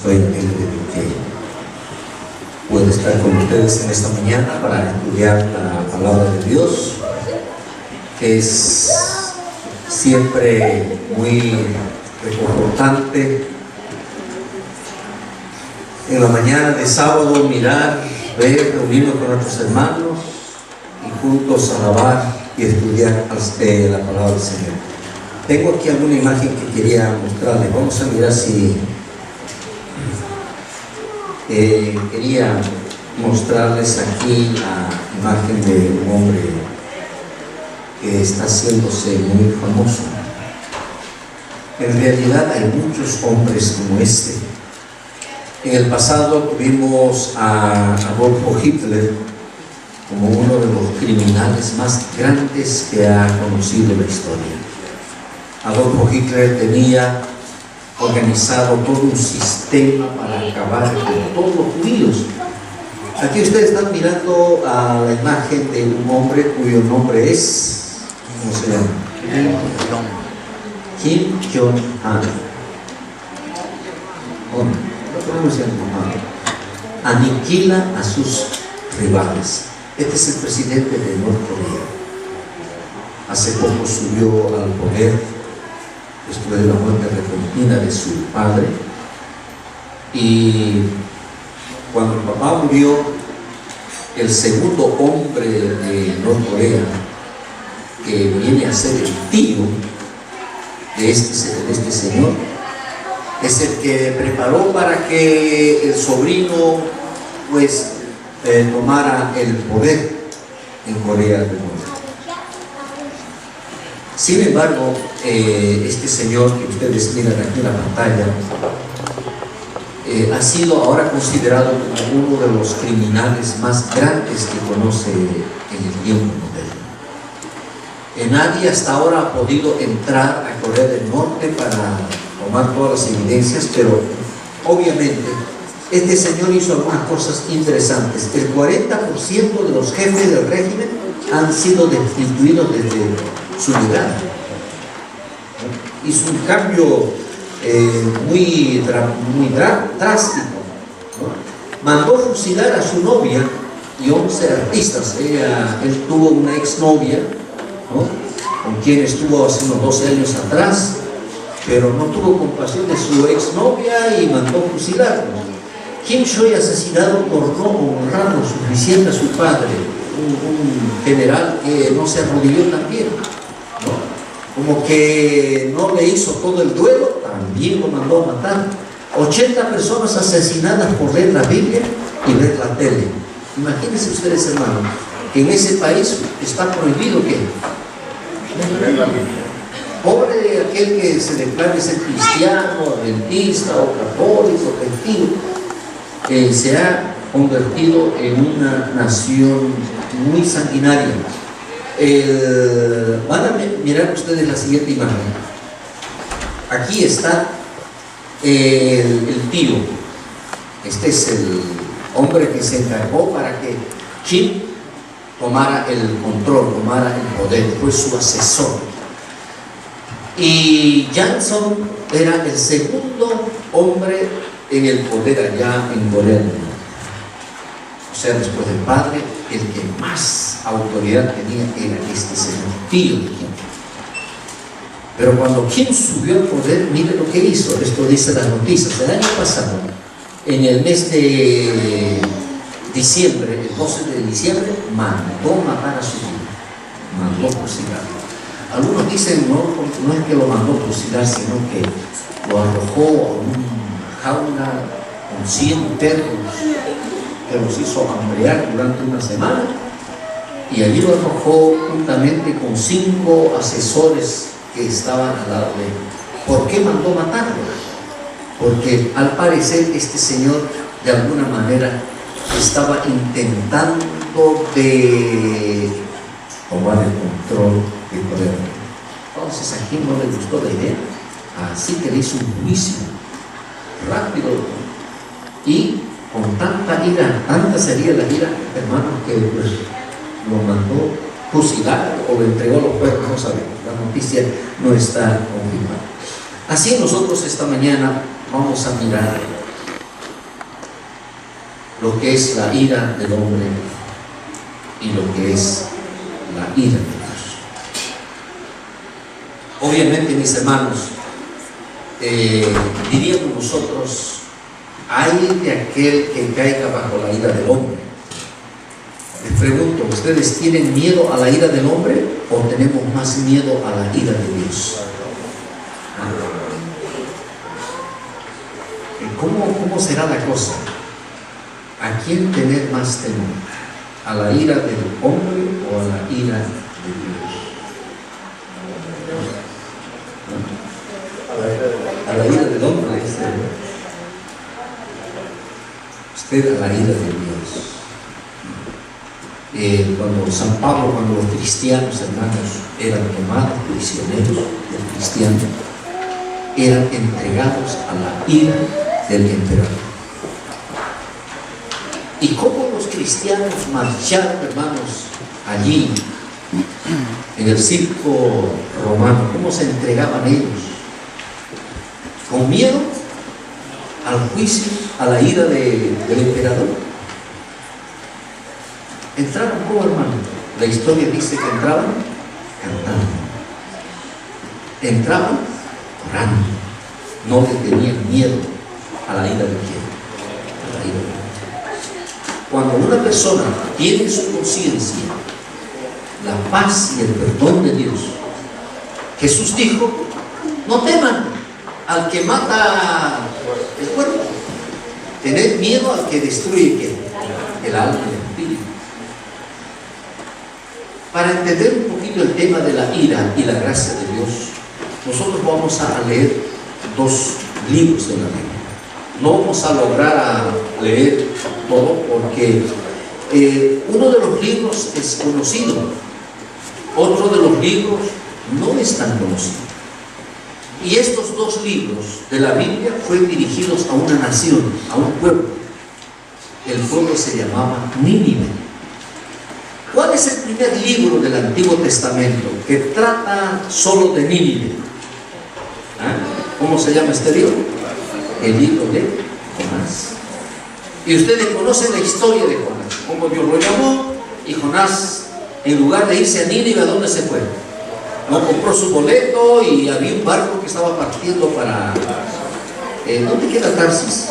Soy aquel que puede estar con ustedes en esta mañana para estudiar la palabra de Dios, que es siempre muy reconfortante en la mañana de sábado mirar, ver, reunirnos con nuestros hermanos y juntos alabar y estudiar la palabra del Señor. Tengo aquí alguna imagen que quería mostrarles. Vamos a mirar si quería mostrarles aquí la imagen de un hombre que está haciéndose muy famoso. En realidad hay muchos hombres como este. En el pasado tuvimos a Adolfo Hitler como uno de los criminales más grandes que ha conocido la historia. Adolfo Hitler tenía organizado todo un sistema para acabar con todos los judíos. Aquí ustedes están mirando a la imagen de un hombre cuyo nombre es, ¿cómo se llama? Kim Jong-un. Aniquila a sus rivales. Este es el presidente de Norcorea. Hace poco subió al poder después de la muerte repentina de su padre, y cuando el papá murió, el segundo hombre de Norcorea, que viene a ser el tío de este señor, es el que preparó para que el sobrino pues tomara el poder en Corea del Norte. Sin embargo, este señor que ustedes miran aquí en la pantalla ha sido ahora considerado como uno de los criminales más grandes que conoce en el tiempo moderno. Nadie hasta ahora ha podido entrar a Corea del Norte para tomar todas las evidencias, pero obviamente este señor hizo algunas cosas interesantes. El 40% de los jefes del régimen han sido destituidos desde su llegada. Hizo un cambio muy drástico, ¿no? Mandó fusilar a su novia y 11 artistas. Él tuvo una exnovia, ¿no?, con quien estuvo hace unos 12 años atrás, pero no tuvo compasión de su exnovia y mandó fusilarlos. Kim fue asesinado por no honrar lo suficiente a su padre, un general que no se arrodilló también, ¿no? Como que no le hizo todo el duelo, también lo mandó a matar. 80 personas asesinadas por leer la Biblia y ver la tele. Imagínense ustedes, hermanos, que en ese país está prohibido que pobre de aquel que se declare ser cristiano, adventista o católico, testigo, se ha convertido en una nación muy sanguinaria. Van a mirar ustedes la siguiente imagen. Aquí está el tío. Este es el hombre que se encargó para que Kim tomara el control, tomara el poder, fue su asesor. Y Johnson era el segundo hombre en el poder allá en Corea del Norte. O sea, después del padre, el que más autoridad tenía era este señor, tío de Kim. Pero cuando Kim subió al poder, mire lo que hizo. Esto dice las noticias. El año pasado, en el mes de diciembre, el 12 de diciembre, mandó matar a su hijo, mandó fusilarlo. Algunos dicen no es que lo mandó fusilar, sino que lo arrojó a una jaula con 100 perros que los hizo hambrear durante una semana, y allí lo arrojó juntamente con 5 asesores que estaban al lado de él. ¿Por qué mandó matarlo? Porque al parecer este señor de alguna manera estaba intentando de tomar el control del poder. Entonces a quien no le gustó la idea, así que le hizo un juicio rápido y con tanta ira, tanta sería la ira, hermanos, que pues lo mandó fusilar o le entregó los cuerpos, no sabemos, la noticia no está confirmada. Así nosotros esta mañana vamos a mirar lo que es la ira del hombre y lo que es la ira de Dios. Obviamente, mis hermanos, diríamos nosotros, hay de aquel que caiga bajo la ira del hombre. Les pregunto, ¿ustedes tienen miedo a la ira del hombre o tenemos más miedo a la ira de Dios? ¿Cómo será la cosa? ¿A quién tener más temor? ¿A la ira del hombre o a la ira de Dios? A la ira del hombre, usted a la ira de Dios. Cuando San Pablo, cuando los cristianos, hermanos, eran tomados prisioneros del cristiano, eran entregados a la ira del emperador. ¿Y cómo los cristianos marcharon, hermanos, allí en el circo romano? ¿Cómo se entregaban ellos? ¿Con miedo al juicio, a la ira del emperador? ¿Entraron cómo, hermano? La historia dice que entraban cantando, entraban orando, no le tenían miedo a la ira de quién, a la ira de Dios. Cuando una persona tiene en su conciencia la paz y el perdón de Dios, Jesús dijo: no teman al que mata el cuerpo, tened miedo al que destruye el alma y el espíritu. Para entender un poquito el tema de la ira y la gracia de Dios, nosotros vamos a leer dos libros de la Biblia. No vamos a lograr leer todo porque uno de los libros es conocido, otro de los libros no es tan conocido. Y estos dos libros de la Biblia fueron dirigidos a una nación, a un pueblo. El pueblo se llamaba Nínive. ¿Cuál es el primer libro del Antiguo Testamento que trata solo de Nínive? ¿Cómo se llama este libro? El libro de Jonás. Y ustedes conocen la historia de Jonás, cómo Dios lo llamó, y Jonás, en lugar de irse a Nínive, ¿a dónde se fue? No compró su boleto y había un barco que estaba partiendo para... ¿dónde queda Tarsis?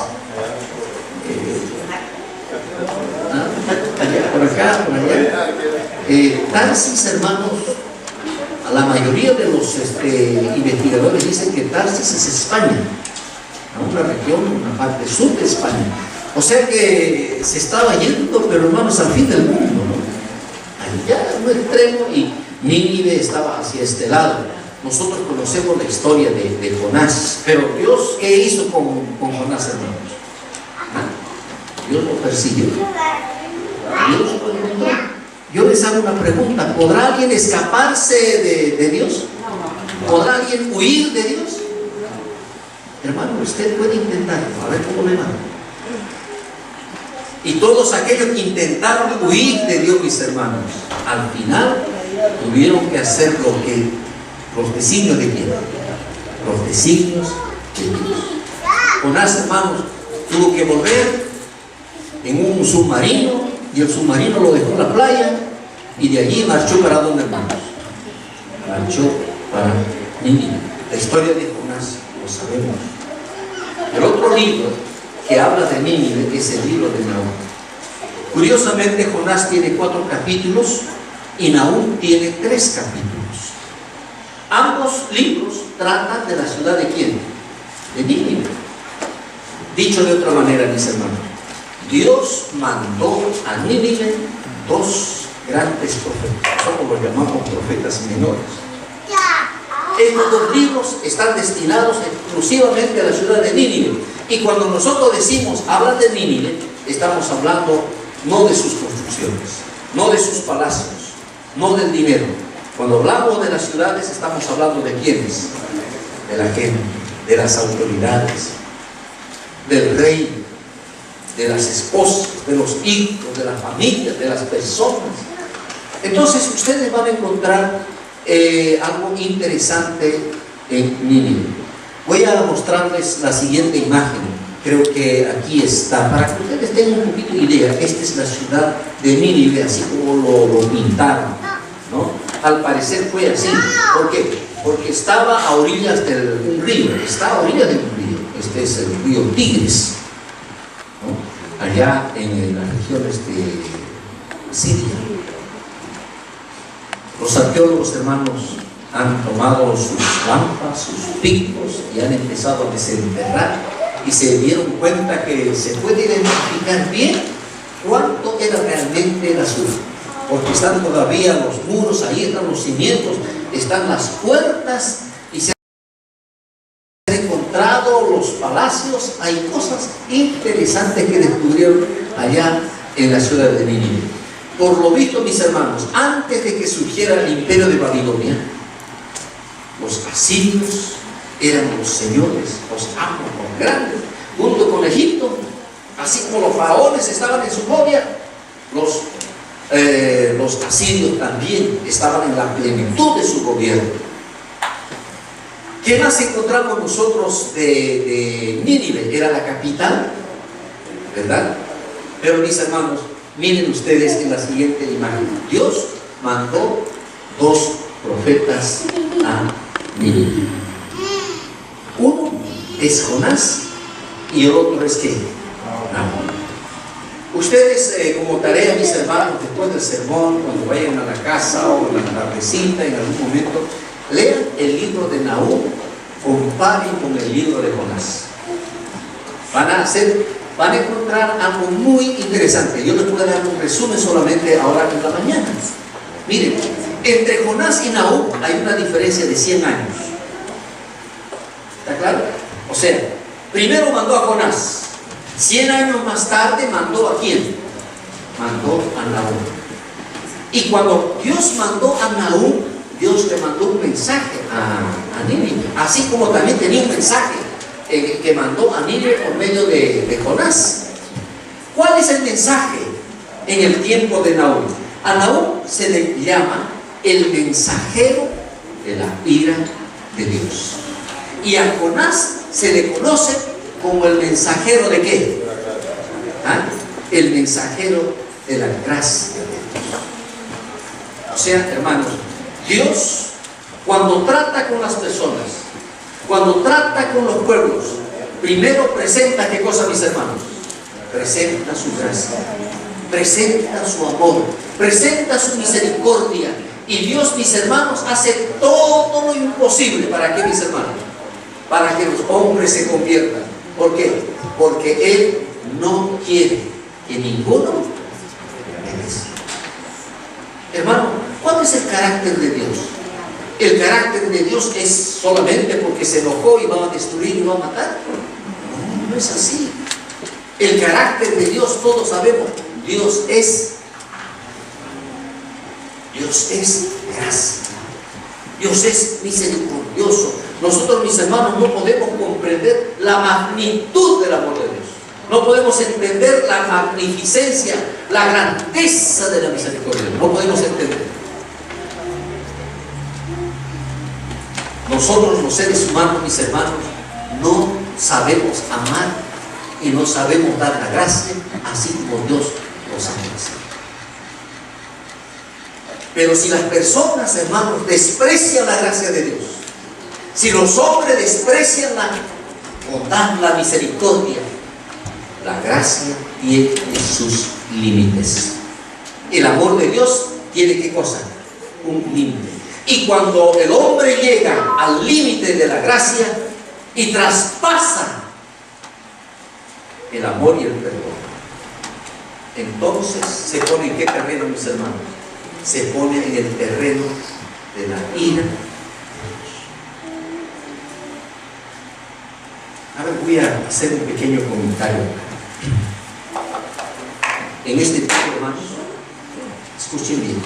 Allá, por acá, por allá. Tarsis, hermanos, a la mayoría de los investigadores dicen que Tarsis es España, una región, una parte sur de España. O sea que se estaba yendo, pero hermanos, al fin del mundo, ¿no? Allá en un extremo, y Nínive estaba hacia este lado. Nosotros conocemos la historia de Jonás, pero Dios, ¿qué hizo con Jonás, hermanos? Dios lo persiguió. Dios lo encontró. Yo les hago una pregunta: ¿podrá alguien escaparse de Dios? ¿Podrá alguien huir de Dios? Hermano, usted puede intentarlo, a ver cómo le va. Y todos aquellos que intentaron huir de Dios, mis hermanos, al final tuvieron que hacer los designios de quién, los designios de Dios. Jonás, hermanos, tuvo que volver en un submarino, y el submarino lo dejó en la playa, y de allí marchó para ¿dónde, hermanos? Marchó para Nínive. La historia de Jonás lo sabemos. El otro libro que habla de Nínive es el libro de Nahum. Curiosamente, Jonás tiene 4 capítulos y Nahum tiene 3 capítulos. Ambos libros tratan de la ciudad de ¿quién? De Nínive. Dicho de otra manera, mis hermanos, Dios mandó a Nínive 2 grandes profetas. Nosotros los llamamos profetas menores. Estos 2 libros están destinados exclusivamente a la ciudad de Nínive. Y cuando nosotros decimos hablar de Nínive, estamos hablando no de sus construcciones, no de sus palacios, no del dinero. Cuando hablamos de las ciudades, estamos hablando de quiénes, de la gente, de las autoridades, del rey, de las esposas, de los hijos, de las familias, de las personas. Entonces ustedes van a encontrar algo interesante en Nínive. Voy a mostrarles la siguiente imagen. creo que aquí está, para que ustedes tengan un poquito de idea. Esta es la ciudad de Nínive, así como lo pintaron, ¿no? Al parecer fue así. ¿Por qué? Porque estaba a orillas de un río, está a orillas de un río. Este es el río Tigris, ¿no? Allá en las regiones de Siria. Los arqueólogos, hermanos, han tomado sus lampas, sus picos y han empezado a desenterrar, y se dieron cuenta que se puede identificar bien cuánto era realmente la ciudad, porque están todavía los muros, ahí están los cimientos, están las puertas, y se han encontrado los palacios. Hay cosas interesantes que descubrieron allá en la ciudad de Nínive. Por lo visto, mis hermanos, antes de que surgiera el imperio de Babilonia, los asirios eran los señores, los amos, los grandes, junto con Egipto. Así como los faraones estaban en su gloria, los asirios también estaban en la plenitud de su gobierno. ¿Qué más encontramos nosotros de Nínive? Era la capital, ¿verdad? Pero mis hermanos, miren ustedes en la siguiente imagen. Dios mandó 2 profetas a Nínive. Uno es Jonás y el otro es ¿qué? Nahum. Ustedes, como tarea, mis hermanos, después del sermón, cuando vayan a la casa o en la tardecita, en algún momento, lean el libro de Nahum, comparen con el libro de Jonás. Van a encontrar algo muy interesante. Yo les voy a dar un resumen solamente ahora en la mañana. Miren, entre Jonás y Nahum hay una diferencia de 100 años. ¿Está claro? O sea, primero mandó a Jonás. 100 años más tarde mandó ¿a quién? Mandó a Nahum. Y cuando Dios mandó a Nahum, Dios le mandó un mensaje a Nínive. Así como también tenía un mensaje que mandó a Nínive por medio de Jonás. ¿Cuál es el mensaje en el tiempo de Nahum? A Nahum se le llama el mensajero de la ira de Dios. Y a Jonás se le conoce como el mensajero de ¿qué? ¿Ah? El mensajero de la gracia de Dios. O sea, hermanos, Dios, cuando trata con las personas, cuando trata con los pueblos, primero presenta ¿qué cosa, mis hermanos? Presenta su gracia, presenta su amor, presenta su misericordia. Y Dios, mis hermanos, hace todo lo imposible. ¿Para qué, mis hermanos? Para que los hombres se conviertan. ¿Por qué? Porque Él no quiere que ninguno perezca. Hermano, ¿cuál es el carácter de Dios? ¿El carácter de Dios es solamente porque se enojó y va a destruir y va a matar? No, no es así. El carácter de Dios, todos sabemos, Dios es gracia. Dios es misericordioso. Nosotros, mis hermanos, no podemos comprender la magnitud del amor de Dios. No podemos entender la magnificencia, la grandeza de la misericordia. No podemos entender. Nosotros, los seres humanos, mis hermanos, no sabemos amar y no sabemos dar la gracia así como Dios nos ama. Pero si las personas, hermanos, desprecian la gracia de Dios, si los hombres desprecian la bondad, la misericordia, la gracia tiene sus límites. El amor de Dios tiene ¿qué cosa? Un límite. Y cuando el hombre llega al límite de la gracia y traspasa el amor y el perdón, entonces se pone ¿en qué terreno, mis hermanos? Se pone en el terreno de la ira. Ahora voy a hacer un pequeño comentario. En este tiempo, hermanos, escuchen bien.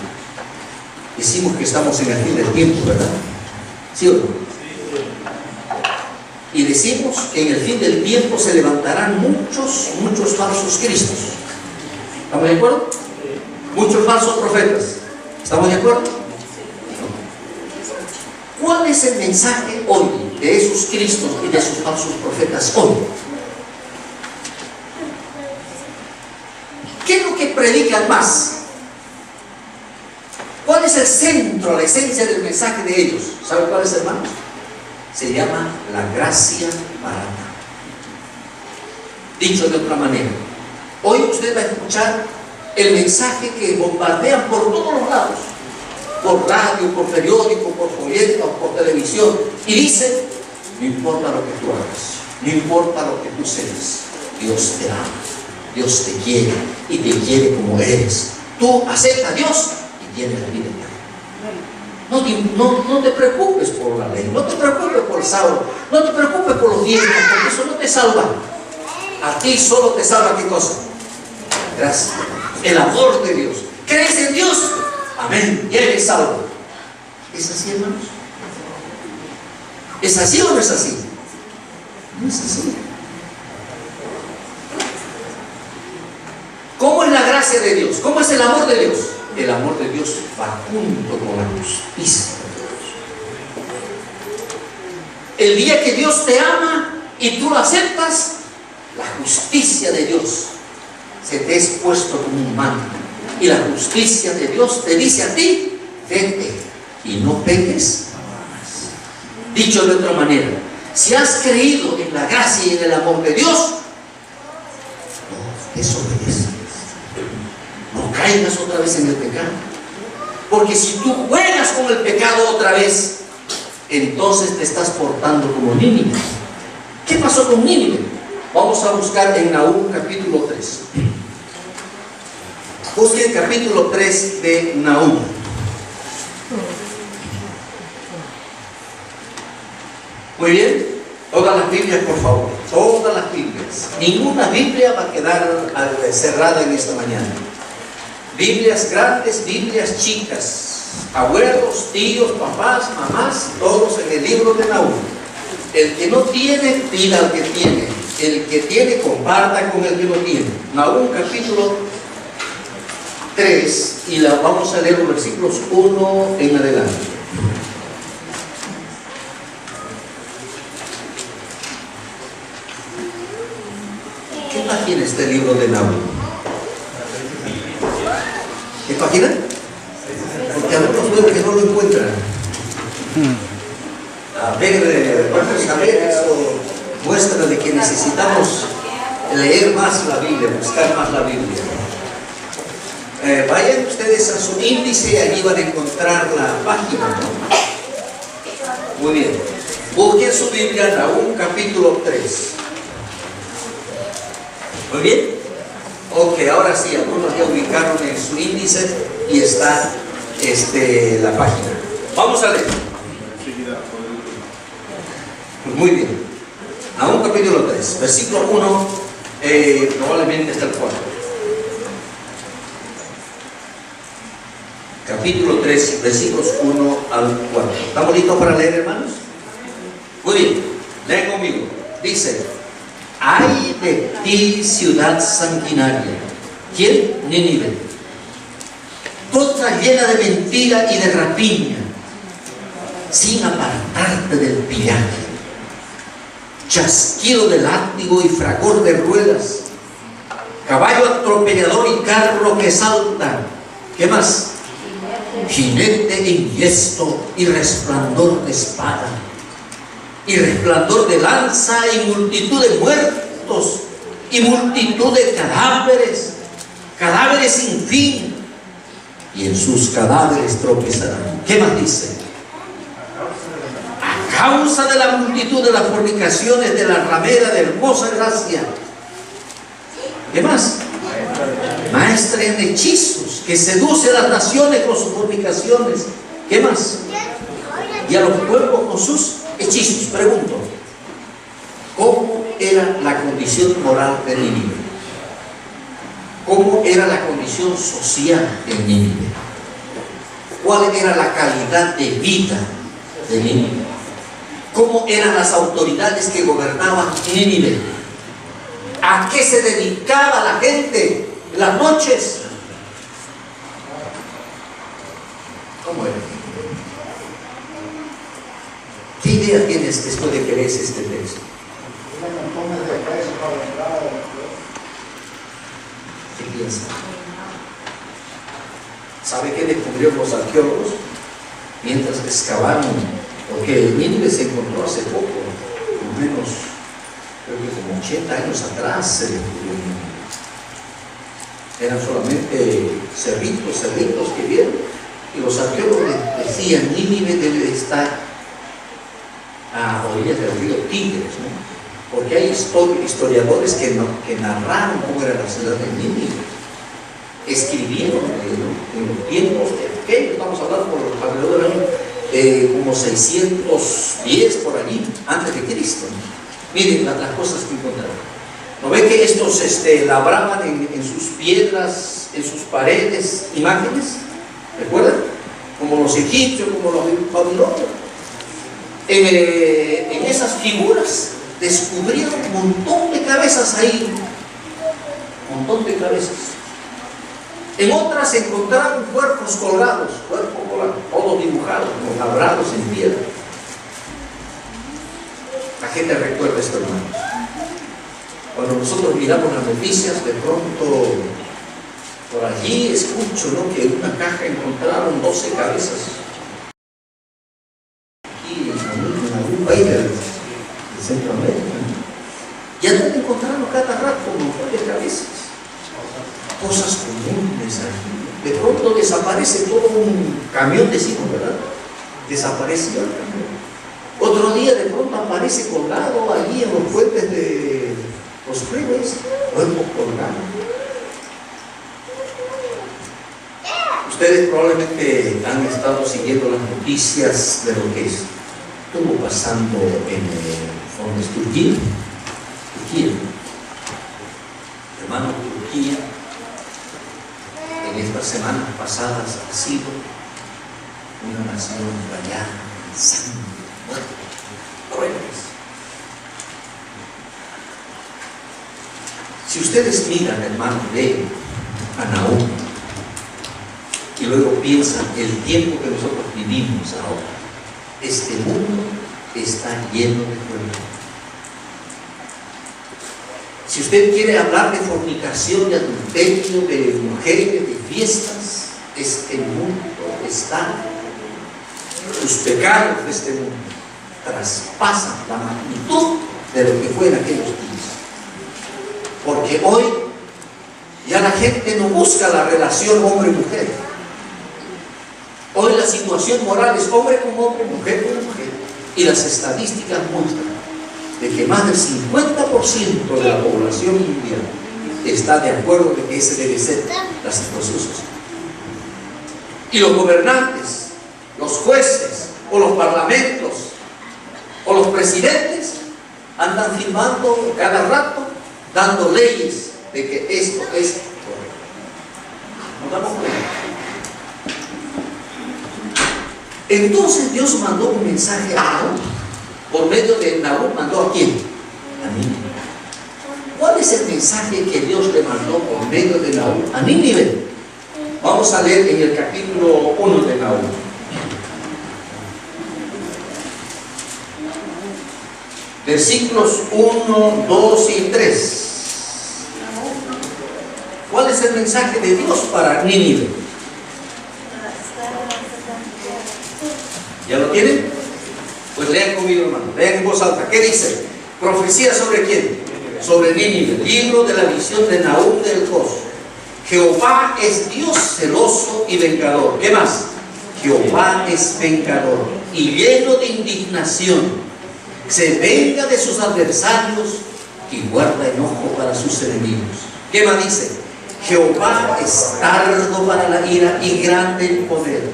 Decimos que estamos en el fin del tiempo, ¿verdad? ¿Sí o no? Y decimos que en el fin del tiempo se levantarán muchos falsos cristos. ¿Estamos de acuerdo? Muchos falsos profetas. ¿Estamos de acuerdo? ¿Cuál es el mensaje hoy de esos cristos y de sus falsos profetas hoy? que predican más? ¿Cuál es el centro, la esencia del mensaje de ellos? ¿Saben cuál es, hermanos? Se llama la gracia barata. Dicho de otra manera, hoy usted va a escuchar el mensaje que bombardean por todos los lados, por radio, por periódico, por folleto, por televisión, y dicen: no importa lo que tú hagas, no importa lo que tú seas, Dios te ama, Dios te quiere y te quiere como eres. Tú aceptas a Dios y tienes la vida eterna. No te preocupes por la ley, no te preocupes por el sábado, no te preocupes por los diezmos, porque eso no te salva. A ti solo te salva, ¿qué cosa? Gracias. El amor de Dios. ¿Crees en Dios? Amén. Y eres salvo. ¿Es así, hermanos? ¿Es así o no es así? No es así. ¿Cómo es la gracia de Dios? ¿Cómo es el amor de Dios? El amor de Dios va junto con la justicia de Dios. El día que Dios te ama y tú lo aceptas, la justicia de Dios se te es puesto como un manto. Y la justicia de Dios te dice a ti: vete y no peques más. Dicho de otra manera, si has creído en la gracia y en el amor de Dios, no desobedeces. No caigas otra vez en el pecado. Porque si tú juegas con el pecado otra vez, entonces te estás portando como Nínive. ¿Qué pasó con Nínive? Vamos a buscar en Nahum capítulo 3. Busquen capítulo 3 de Nahum. Muy bien. Todas las Biblias, por favor. Todas las Biblias. Ninguna Biblia va a quedar cerrada en esta mañana. Biblias grandes, Biblias chicas. Abuelos, tíos, papás, mamás, todos en el libro de Nahum. El que no tiene, pida al que tiene. El que tiene, comparta con el que no tiene. Nahum capítulo 3, y vamos a leer los versículos 1 en adelante. ¿Qué página está el libro de Nahum? ¿Qué página? Porque algunos veo que no lo encuentran. A ver, vamos a ver eso. Muestra de que necesitamos leer más la Biblia, buscar más la Biblia. Vayan ustedes a su índice y allí van a encontrar la página, ¿no? Muy bien. Busquen su Biblia, Nahum capítulo 3. Muy bien. Ok, ahora sí, algunos ya ubicaron en su índice y está la página. Vamos a leer. Muy bien. Nahum capítulo 3, versículo 1, probablemente hasta el 4. Capítulo 3, versículos 1 al 4. ¿Estamos listos para leer, hermanos? Muy bien, leen conmigo. Dice: ay de ti, ciudad sanguinaria. ¿Quién? Nínive. Toda llena de mentira y de rapiña, sin apartarte del pillaje. Chasquido de látigo y fragor de ruedas, caballo atropellador y carro que salta. ¿Qué más? Jinete enhiesto y resplandor de espada, y resplandor de lanza, y multitud de muertos, y multitud de cadáveres, cadáveres sin fin, y en sus cadáveres tropezarán. ¿Qué más dice? A causa de la multitud de las fornicaciones de la ramera de hermosa gracia. ¿Qué más? Maestra en hechizos, que seduce a las naciones con sus fornicaciones. ¿Qué más? Y a los pueblos con sus hechizos. Pregunto, ¿cómo era la condición moral de Nínive? ¿Cómo era la condición social en Nínive? ¿Cuál era la calidad de vida de Nínive? ¿Cómo eran las autoridades que gobernaban Nínive? ¿A qué se dedicaba la gente en las noches? ¿Cómo era? ¿Qué idea tienes después de que lees este texto? ¿Qué piensas? ¿Sabe qué descubrieron los arqueólogos? Mientras excavaron, porque Nínive se encontró hace poco, por lo menos, creo que como 80 años atrás se descubrió Nínive. Eran solamente cerritos que vieron, y los arqueólogos decían, Nínive debe de estar a orillas del río Tigres, ¿no? Porque hay historiadores que narraron cómo era la ciudad de Nínive. Escribieron en los tiempos de aquellos, estamos hablando por alrededor del año como 610 por allí, antes de Cristo, ¿no? Miren las cosas que encontraron. ¿No ve que estos labraban en sus piedras, en sus paredes, imágenes? ¿Recuerdan? Como los egipcios, como los babilonios. En esas figuras descubrieron un montón de cabezas ahí, un montón de cabezas. En otras se encontraron cuerpos colgados, todos dibujados, labrados en piedra. La gente recuerda esto, hermanos. Cuando nosotros miramos las noticias, de pronto por allí escucho, ¿no?, que en una caja encontraron 12 cabezas. Aquí en algún país de Centroamérica. Y andan encontrando cada rato un montón de cabezas. Cosas comunes aquí. De pronto desaparece todo un camión, decimos, ¿verdad? Desapareció el camión. Otro día de pronto aparece colgado allí en los puentes de los freeways, cuerpos colgados. Ustedes probablemente han estado siguiendo las noticias de lo que estuvo pasando en Turquía. Hermano, Turquía en estas semanas pasadas ha sido una nación rayada en sangre, muerte, crueles. Si ustedes miran, hermano, leen a Nahum y luego piensan el tiempo que nosotros vivimos ahora, este mundo está lleno de crueldad. Si usted quiere hablar de fornicación, de adulterio, de mujeres, de fiestas, este mundo está, los pecados de este mundo traspasan la magnitud de lo que fue en aquellos días. Porque hoy ya la gente no busca la relación hombre-mujer. Hoy la situación moral es hombre con hombre, mujer con mujer. Y las estadísticas muestran de que más del 50% de la población mundial está de acuerdo de que esa debe ser la situación social. Y los gobernantes, los jueces, o los parlamentos, o los presidentes andan firmando cada rato, dando leyes de que esto es correcto. ¿Nos damos cuenta? Entonces Dios mandó un mensaje a Nahum. Por medio de Nahum mandó ¿a quién? A Nínive. ¿Cuál es el mensaje que Dios le mandó por medio de Nahum a Nínive? Vamos a leer en el capítulo 1 de Nahum. Versículos 1, 2 y 3. ¿Cuál es el mensaje de Dios para Nínive? ¿Ya lo tienen? Pues lean conmigo, hermano, lean en voz alta. ¿Qué dice? Profecía sobre quién? Sobre Nínive. Libro de la visión de Nahum del Cos. Jehová es Dios celoso y vengador. ¿Qué más? Jehová es vengador y lleno de indignación. Se venga de sus adversarios y guarda enojo para sus enemigos. ¿Qué más dice? Jehová es tardo para la ira y grande en poder,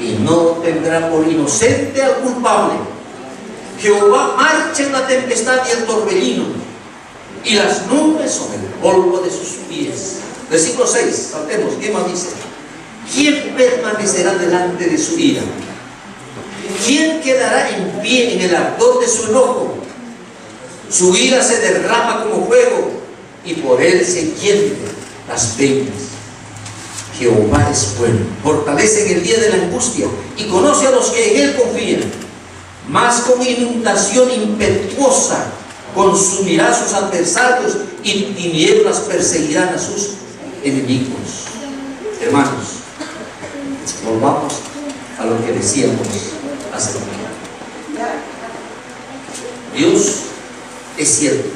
y no tendrá por inocente al culpable. Jehová marcha en la tempestad y el torbellino, y las nubes son el polvo de sus pies. Versículo 6, saltemos. ¿Qué más dice? ¿Quién permanecerá delante de su ira? ¿Quién quedará en pie en el ardor de su enojo? Su ira se derrama como fuego, y por él se encienden las peñas. Jehová es bueno, fortalece en el día de la angustia y conoce a los que en él confían. Mas con inundación impetuosa consumirá a sus adversarios y tinieblas perseguirán a sus enemigos. Hermanos, Volvamos a lo que decíamos hace un momento. Dios es cierto,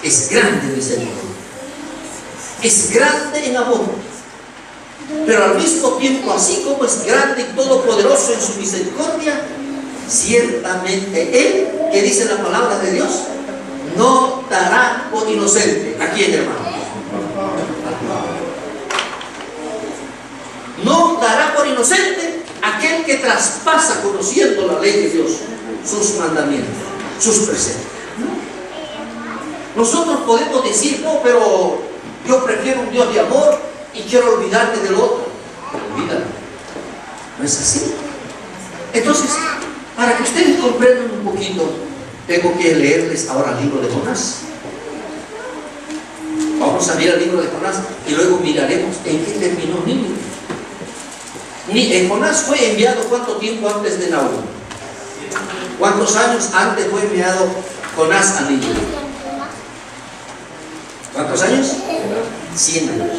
es grande en misericordia, es grande en amor, pero al mismo tiempo, así como es grande y todopoderoso en su misericordia, ciertamente Él, que dice la palabra de Dios, no dará por inocente. ¿A quién, hermano? No dará por inocente aquel que traspasa conociendo la ley de Dios, sus mandamientos, sus preceptos. Nosotros podemos decir, no, pero yo prefiero un Dios de amor y quiero olvidarme del otro. Olvídalo. No es así. Entonces, para que ustedes comprendan un poquito, tengo que leerles ahora el libro de Jonás. Vamos a mirar el libro de Jonás y luego miraremos en qué terminó Nínive. Jonás fue enviado ¿cuánto tiempo antes de Nahum? ¿Cuántos años antes fue enviado Jonás a Nínive? ¿Cuántos años? 100 años.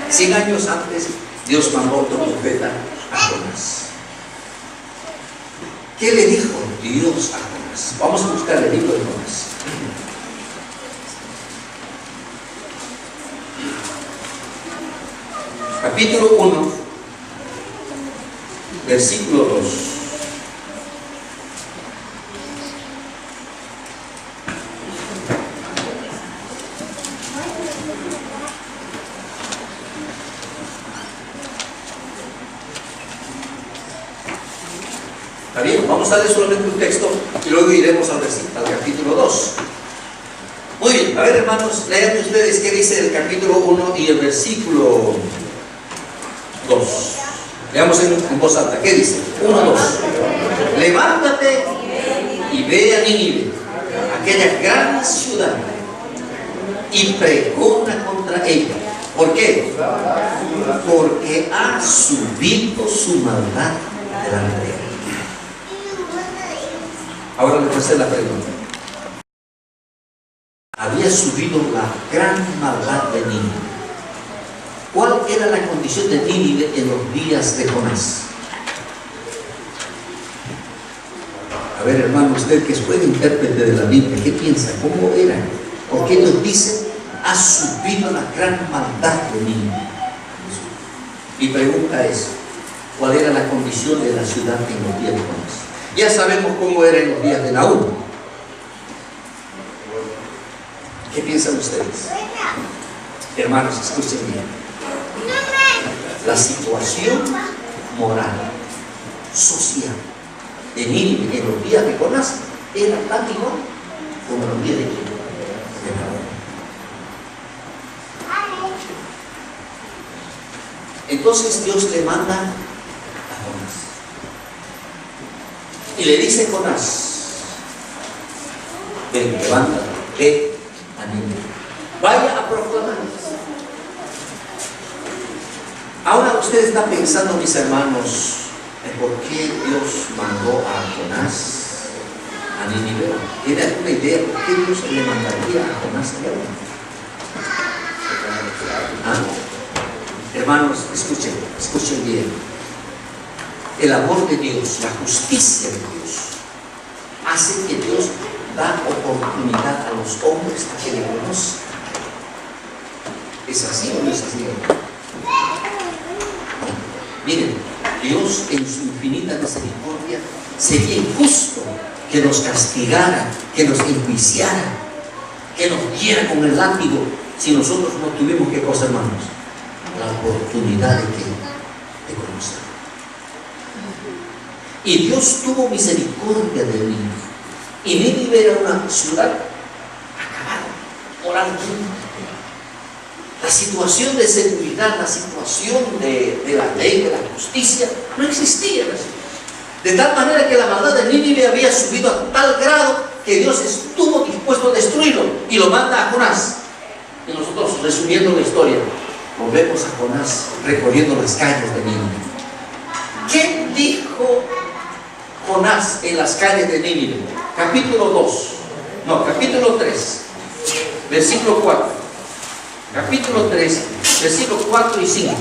100 años antes Dios mandó otro profeta a Jonás. ¿Qué le dijo Dios a Jonás? Vamos a buscar el libro de Jonás. Capítulo 1, versículo 2. Está bien, vamos a leer solamente un texto y luego iremos al capítulo 2. Muy bien, a ver, hermanos, lean ustedes qué dice el capítulo 1 y el versículo 2. Leamos en voz alta. ¿Qué dice? 1, 2. Levántate y ve a Nínive, aquella gran ciudad, y pregona contra ella. ¿Por qué? Porque ha subido su maldad delante de ella. Ahora le voy a hacer la pregunta. Había subido la gran maldad de Nínive. ¿Cuál era la condición de Nínive en los días de Jonás? A ver, hermano, usted que es buen intérprete de la Biblia, ¿qué piensa? ¿Cómo era? ¿Por qué nos dice, ha subido la gran maldad de Nínive? Mi pregunta es, ¿cuál era la condición de la ciudad en los días de Jonás? Ya sabemos cómo era en los días de Nahum. ¿Qué piensan ustedes? Hermanos, escuchen bien. La situación moral, social de Nínive en los días de Jonás era tan igual como los días de Nahum. Entonces Dios le manda a Jonás y le dice a Jonás: ven, levántate, ve a Nínive, vaya a proclamar. Ahora usted está pensando, mis hermanos, en por qué Dios mandó a Jonás a Nínive. ¿Tiene alguna idea por qué Dios le mandaría a Jonás a Nínive? Hermanos, escuchen bien. El amor de Dios, la justicia de Dios, hace que Dios da oportunidad a los hombres a que le conozcan. ¿Es así o no es así? Miren, Dios en su infinita misericordia sería injusto que nos castigara, que nos enjuiciara, que nos diera con el látigo si nosotros no tuvimos que cosa, hermanos, la oportunidad de conocer. Y Dios tuvo misericordia de Nínive. Y Nínive era una ciudad acabada, moralmente. La situación de seguridad, la situación de la ley, de la justicia, no existía en la ciudad. De tal manera que la maldad de Nínive había subido a tal grado que Dios estuvo dispuesto a destruirlo y lo manda a Jonás. Y nosotros, resumiendo la historia, volvemos a Jonás recorriendo las calles de Nínive. ¿Qué dijo Jonás en las calles de Nínive? Capítulo 3, versículo 4. Capítulo 3, versículos 4 y 5.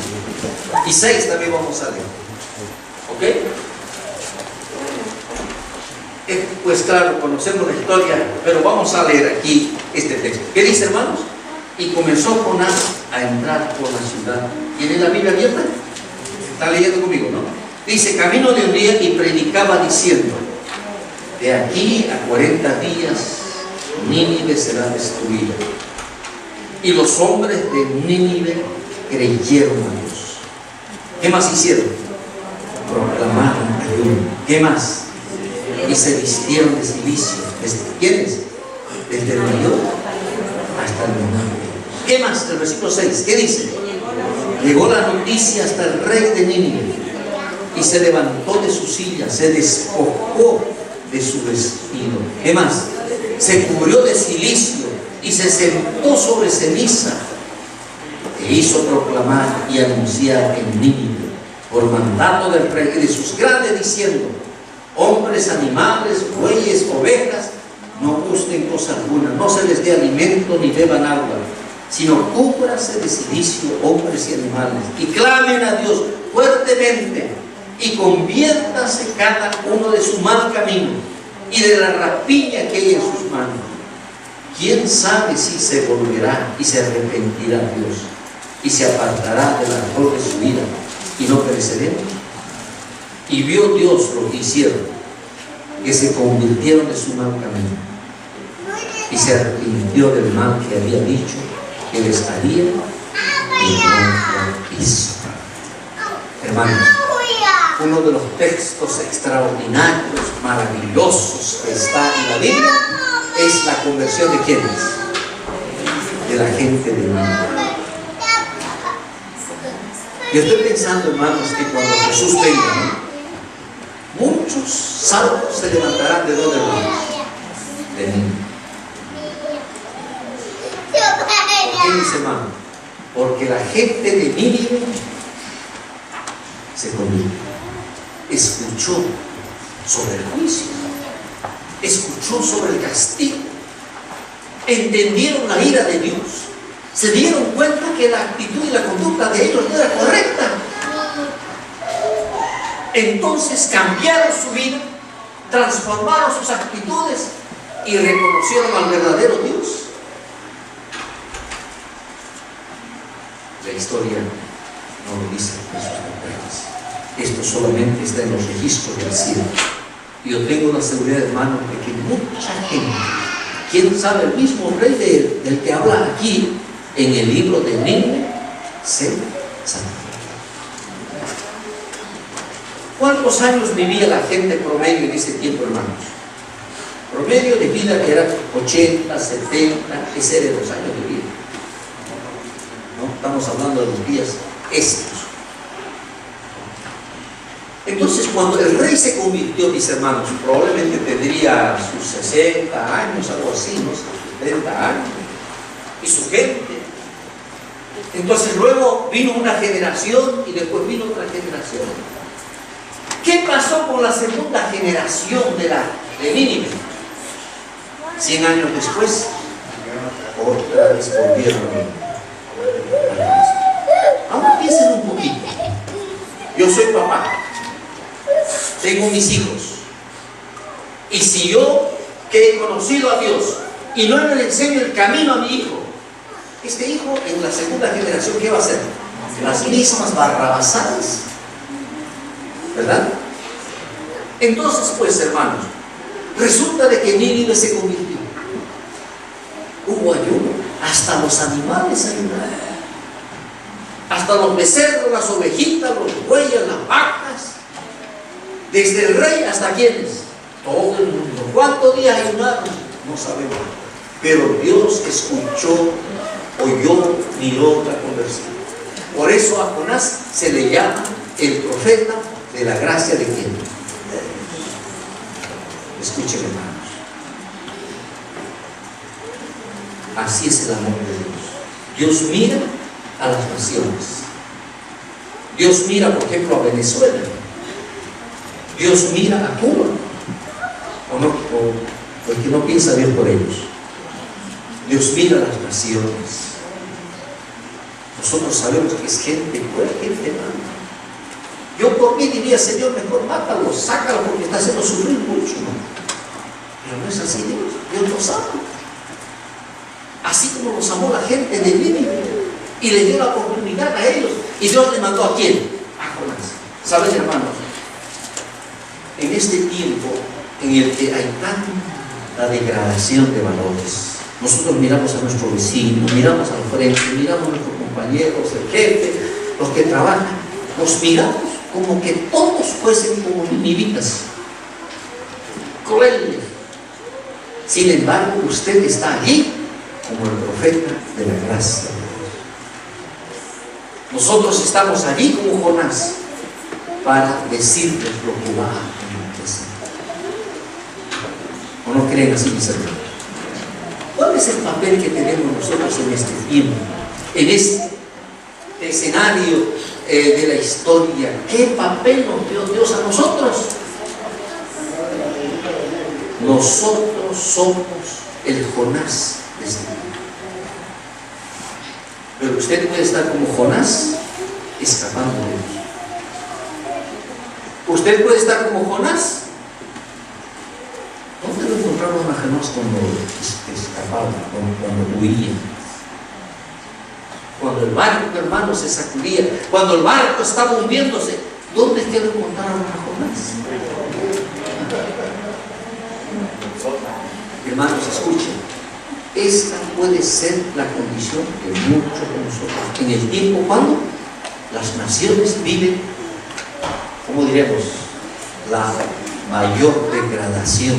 Y 6 también vamos a leer. ¿Ok? Pues claro, conocemos la historia, pero vamos a leer aquí este texto. ¿Qué dice, hermanos? Y comenzó Jonás a entrar por la ciudad. ¿Tiene la Biblia abierta? Está leyendo conmigo, ¿no? Dice, camino de un día y predicaba diciendo, de aquí a 40 días Nínive será destruida. Y los hombres de Nínive creyeron a Dios. ¿Qué más hicieron? Proclamaron ayuno. ¿Qué más? Y se vistieron de silicio. ¿Quiénes? Desde el mayor hasta el menor. ¿Qué más? El versículo 6, ¿qué dice? Llegó la noticia hasta el rey de Nínive y se levantó de su silla, se despojó de su vestido. ¿Qué más? Se cubrió de silicio y se sentó sobre ceniza e hizo proclamar y anunciar en Nínive por mandato del rey y de sus grandes, diciendo, hombres, animales, bueyes, ovejas, no gusten cosa alguna, no se les dé alimento ni beban agua, sino cúbrase de silicio hombres y animales, y clamen a Dios fuertemente, y conviértase cada uno de su mal camino y de la rapiña que hay en sus manos. ¿Quién sabe si se volverá y se arrepentirá Dios y se apartará del ardor de su ira y no pereceremos? Y vio Dios lo que hicieron, que se convirtieron de su mal camino, y se arrepintió del mal que había dicho que les haría, y no lo hizo. Hermanos, uno de los textos extraordinarios, maravillosos que está en la Biblia es la conversión de ¿quiénes? De la gente de Nínive. Yo estoy pensando, hermanos, que cuando Jesús venga, muchos salvos se levantarán de dónde, hermanos? De Nínive. ¿Por qué, dice, hermano? Porque la gente de Nínive se convirtió, escuchó sobre el juicio, escuchó sobre el castigo, entendieron la ira de Dios, se dieron cuenta que la actitud y la conducta de ellos no era correcta. Entonces cambiaron su vida, transformaron sus actitudes y reconocieron al verdadero Dios. La historia no lo dice en sus papeles. Esto solamente está en los registros del cielo. Y yo tengo la seguridad, hermano, de que mucha gente, quién sabe, el mismo rey del que habla aquí en el libro de Nínive, se santificó. ¿Cuántos años vivía la gente promedio en ese tiempo, hermanos? Promedio de vida que era 80, 70, ese era los años de vida. ¿No? Estamos hablando de los días estos. Entonces, cuando el rey se convirtió, mis hermanos, probablemente tendría sus 60 años, algo así, ¿no? 70 años, y su gente. Entonces, luego vino una generación y después vino otra generación. ¿Qué pasó con la segunda generación de Nínive? 100 años después, otra vez volvieron a Nínive. Ahora piensen un poquito. Yo soy papá, tengo mis hijos, y si yo, que he conocido a Dios y no le enseño el camino a mi hijo, este hijo en la segunda generación, ¿qué va a hacer? Las mismas barrabasadas, ¿verdad? Entonces, pues, hermanos, resulta de que Nínive se convirtió. Hubo ayuno, hasta los animales ayunaron, hasta los becerros, las ovejitas, los bueyes, las vacas, desde el rey hasta quienes, todo el mundo. ¿Cuántos días ayunaron? No sabemos, pero Dios escuchó, oyó, miró la conversión. Por eso a Jonás se le llama el profeta de la gracia de quién. Escuchen, hermanos, así es el amor de Dios. Dios mira a las naciones. Dios mira, por ejemplo, a Venezuela. Dios mira a Cuba. O no, o el que no piensa bien por ellos. Dios mira a las naciones. Nosotros sabemos que es gente buena, gente mala. Yo por mí diría, Señor, mejor mátalo, sácalo porque está haciendo sufrir mucho, ¿no? Pero no es así, Dios nos ama. Así como nos amó la gente de Nínive y le dio la oportunidad a ellos. Y Dios le mandó ¿a quién? A Jonás. ¿Saben, hermanos? En este tiempo en el que hay tanta degradación de valores, nosotros miramos a nuestro vecino, miramos al frente, miramos a nuestros compañeros, el jefe, los que trabajan, los miramos como que todos fuesen como ninivitas, crueles. Sin embargo, usted está allí como el profeta de la gracia de Dios. Nosotros estamos allí como Jonás para decirles lo que va a acontecer. ¿O no creen así, mis hermanos? ¿Cuál es el papel que tenemos nosotros en este tiempo, en este escenario de la historia? ¿Qué papel nos dio Dios a nosotros? Nosotros somos el Jonás de este tiempo. Pero usted puede estar como Jonás, escapando de Dios. Usted puede estar como Jonás. ¿Dónde lo encontraron a Jonás cuando escapaba, cuando huía? Cuando el barco, hermano, se sacudía, cuando el barco estaba hundiéndose, ¿dónde es que lo encontraron a Jonás? Hermanos, escuchen. Esta puede ser la condición de muchos de nosotros en el tiempo cuando las naciones viven, ¿cómo diremos?, la mayor degradación.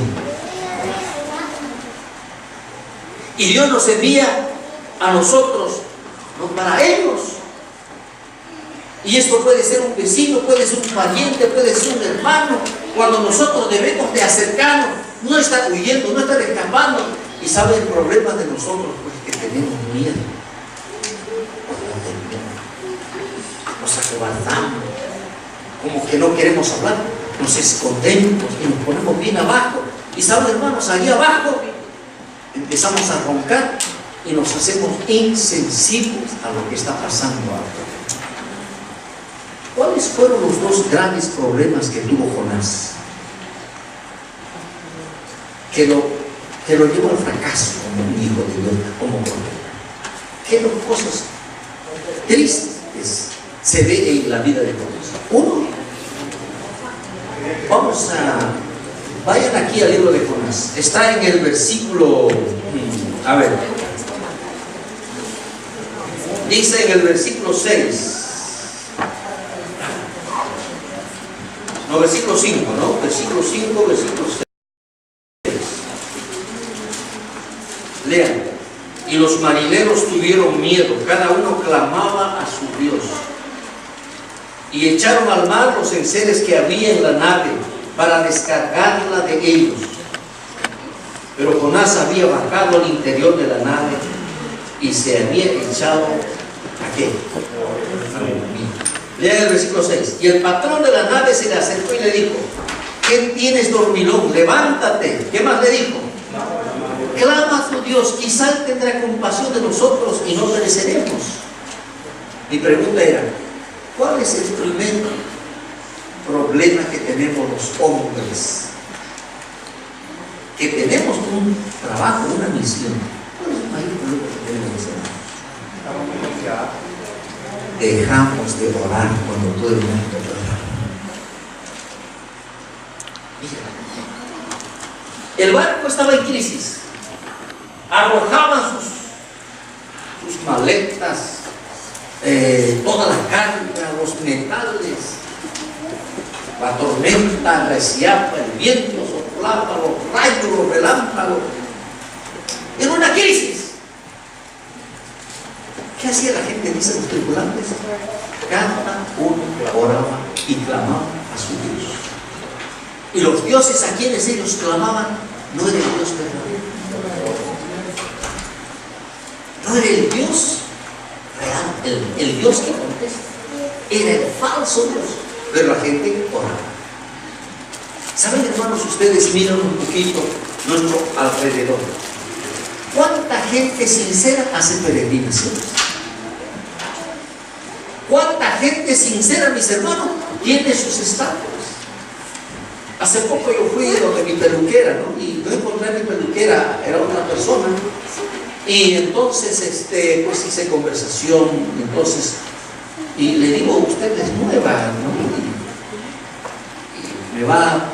Y Dios nos envía a nosotros, no para ellos. Y esto puede ser un vecino, puede ser un pariente, puede ser un hermano, cuando nosotros debemos de acercarnos, no estar huyendo, no estar escapando. Y sabe el problema de nosotros, pues que tenemos miedo. Nos acobardamos, como que no queremos hablar, nos escondemos y nos ponemos bien abajo. Y saben, hermanos, allí abajo empezamos a roncar y nos hacemos insensibles a lo que está pasando ahora. ¿Cuáles fueron los dos grandes problemas que tuvo Jonás? Que lo llevó al fracaso como un hijo de Dios, como profeta. ¿Qué dos cosas tristes se ve en la vida de Jonás? Uno, vayan aquí al libro de Jonás. Está en el versículo, dice en el versículo 6. No, versículo 5, ¿no? Versículo 5, versículo 6. Lean. Y los marineros tuvieron miedo, cada uno clamaba a su Dios. Y echaron al mar los enseres que había en la nave para descargarla de ellos. Pero Jonás había bajado al interior de la nave y se había echado ¿a qué? A dormir. Lean el versículo 6. Y el patrón de la nave se le acercó y le dijo: ¿qué tienes, dormilón? Levántate. ¿Qué más le dijo? Clama a tu Dios, quizá Él tendrá compasión de nosotros y no pereceremos. Mi pregunta era: ¿cuál es el primer problema que tenemos los hombres? Que tenemos un trabajo, una misión. ¿Cuál es el mayor problema que tenemos los hombres? Dejamos de orar cuando todo el mundo ora. El barco estaba en crisis. Arrojaban sus maletas, toda la carga, los metales. La tormenta arreciaba, el viento soplaba, los rayos, los relámpagos. Era una crisis. ¿Qué hacía la gente? Dicen los tripulantes. Cada uno oraba y clamaba a su Dios. Y los dioses a quienes ellos clamaban no era el Dios verdadero. No era el Dios real, el Dios que contesta. Era el falso Dios. Pero la gente oraba. ¿Saben, hermanos? Ustedes miran un poquito nuestro alrededor. ¿Cuánta gente sincera hace peregrinaciones? ¿Cuánta gente sincera, mis hermanos, tiene sus estatuas? Hace poco yo fui donde mi peluquera, ¿no? Y no encontré a mi peluquera, era otra persona. Y entonces, pues hice conversación, entonces, y le digo, usted es nueva, ¿no? Y me va a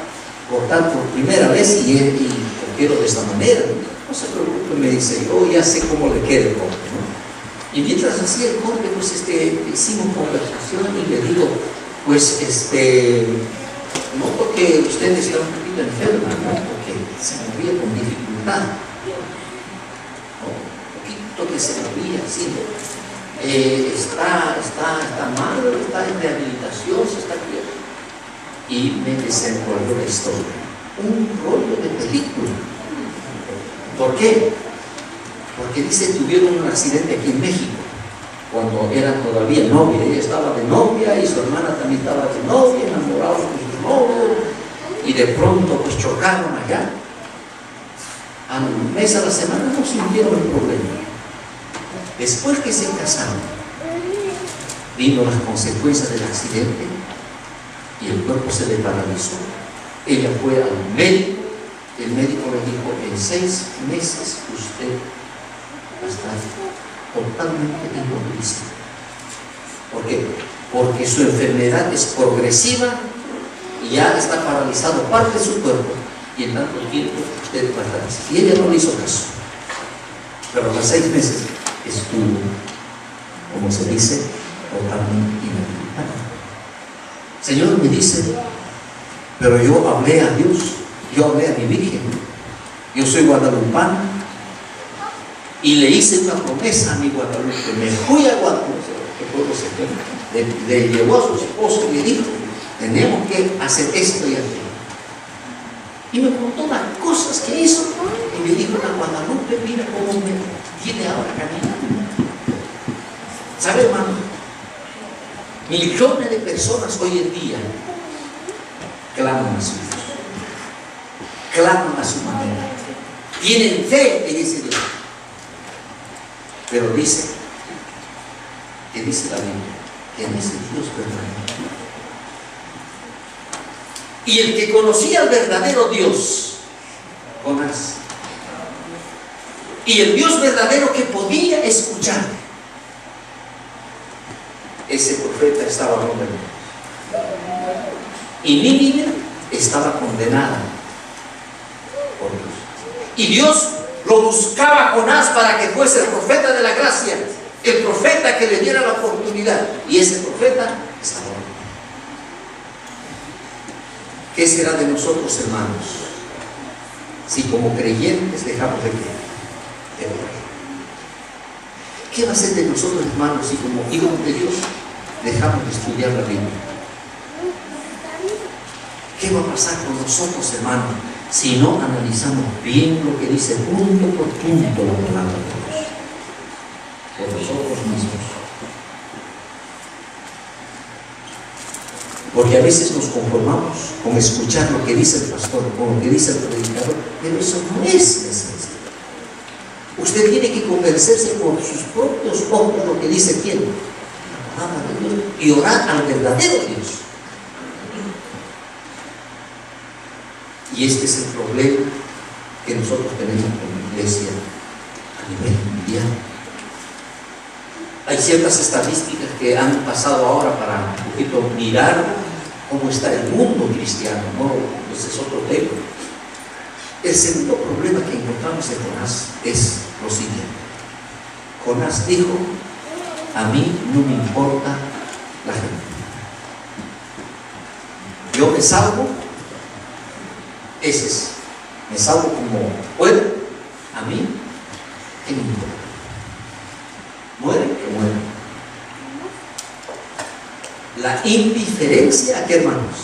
cortar por primera vez y lo quiero de esta manera. No se preocupe, me dice, yo ya sé cómo le queda el corte, ¿no? Y mientras hacía el corte, pues hicimos conversación y le digo, pues noto que usted está un poquito enferma, ¿no? Porque se movía con dificultad, ¿no? Un poquito que se movía así, ¿no? Está mal, está en rehabilitación, se está cuidando. Y me desenvolvió la historia, un rollo de película. ¿Por qué? Porque dice, tuvieron un accidente aquí en México, cuando era todavía novia. Ella estaba de novia y su hermana también estaba de novia, enamorados con su novio, y de pronto pues chocaron allá. Al mes, a la semana, no sintieron el problema. Después que se casaron, vino las consecuencias del accidente y el cuerpo se le paralizó. Ella fue al médico. El médico le dijo, en 6 meses usted va a estar totalmente inmovilizado. ¿Por qué? Porque su enfermedad es progresiva y ya está paralizado parte de su cuerpo, y en tanto tiempo usted va a estar así. Y ella no le hizo caso, pero a los 6 meses estuvo, como se dice, totalmente inmovilizado. El Señor me dice, pero yo hablé a Dios, yo hablé a mi Virgen, yo soy guadalupana, y le hice una promesa a mi Guadalupe. Me fui a Guadalupe, le llevó a su esposo y le dijo, tenemos que hacer esto y aquello. Y me contó las cosas que hizo, y me dijo, la Guadalupe, mira cómo me tiene ahora caminando. ¿Sabe, hermano? Millones de personas hoy en día claman a su Dios, claman a su manera, tienen fe en ese Dios. Pero dice, que dice la Biblia, que en ese Dios verdadero. Y el que conocía al verdadero Dios, Jonás, y el Dios verdadero que podía escuchar, ese profeta estaba condenado. Y Nínive estaba condenada por Dios. Y Dios lo buscaba a Jonás para que fuese el profeta de la gracia, el profeta que le diera la oportunidad. Y ese profeta estaba muerto. ¿Qué será de nosotros, hermanos, si como creyentes dejamos de creer? ¿Qué va a ser de nosotros, hermanos, si como hijos de Dios dejamos de estudiar la Biblia? ¿Qué va a pasar con nosotros, hermanos, si no analizamos bien lo que dice punto por punto la palabra de Dios? Por nosotros mismos. Porque a veces nos conformamos con escuchar lo que dice el pastor, con lo que dice el predicador, pero eso no es esencial. Usted tiene que convencerse por sus propios ojos lo que dice quién, la palabra de Dios, y orar al verdadero Dios. Y este es el problema que nosotros tenemos como iglesia a nivel mundial. Hay ciertas estadísticas que han pasado ahora para un poquito mirar cómo está el mundo cristiano, ¿no? Ese es otro tema. El segundo problema que encontramos en Jonás es lo siguiente. Jonás dijo, a mí no me importa la gente. Yo me salvo, ese es, me salvo como puedo, a mí, ¿qué me importa? Muere, que muere. La indiferencia, ¿a qué, hermanos?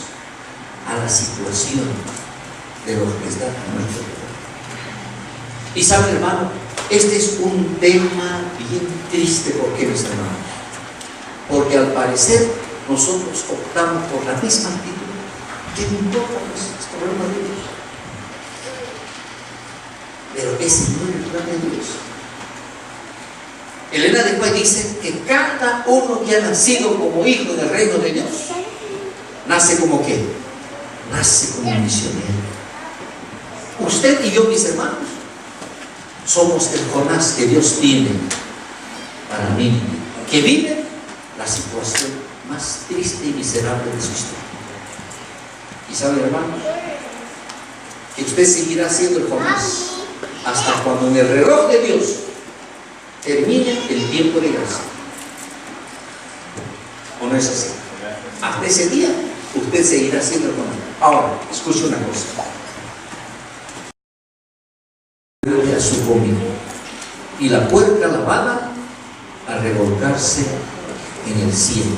A la situación de los que están a nuestro alrededor. Y saben, hermano, este es un tema bien triste. ¿Por qué, mis hermanos? Porque al parecer nosotros optamos por la misma actitud. ¿Qué me importa los problemas de Dios? Pero ese no es el plan de Dios. Elena después dice que cada uno que ha nacido como hijo del reino de Dios, nace como ¿qué? Nace como un misionero. Usted y yo, mis hermanos, somos el Jonás que Dios tiene para mí, que vive la situación más triste y miserable de su historia. Y sabe, hermano, que usted seguirá siendo el Jonás hasta cuando en el reloj de Dios termine el tiempo de gracia. ¿O no es así? Hasta ese día usted seguirá siendo el Jonás. Ahora, escuche una cosa. A su comida y la puerta lavada a revolcarse en el cielo.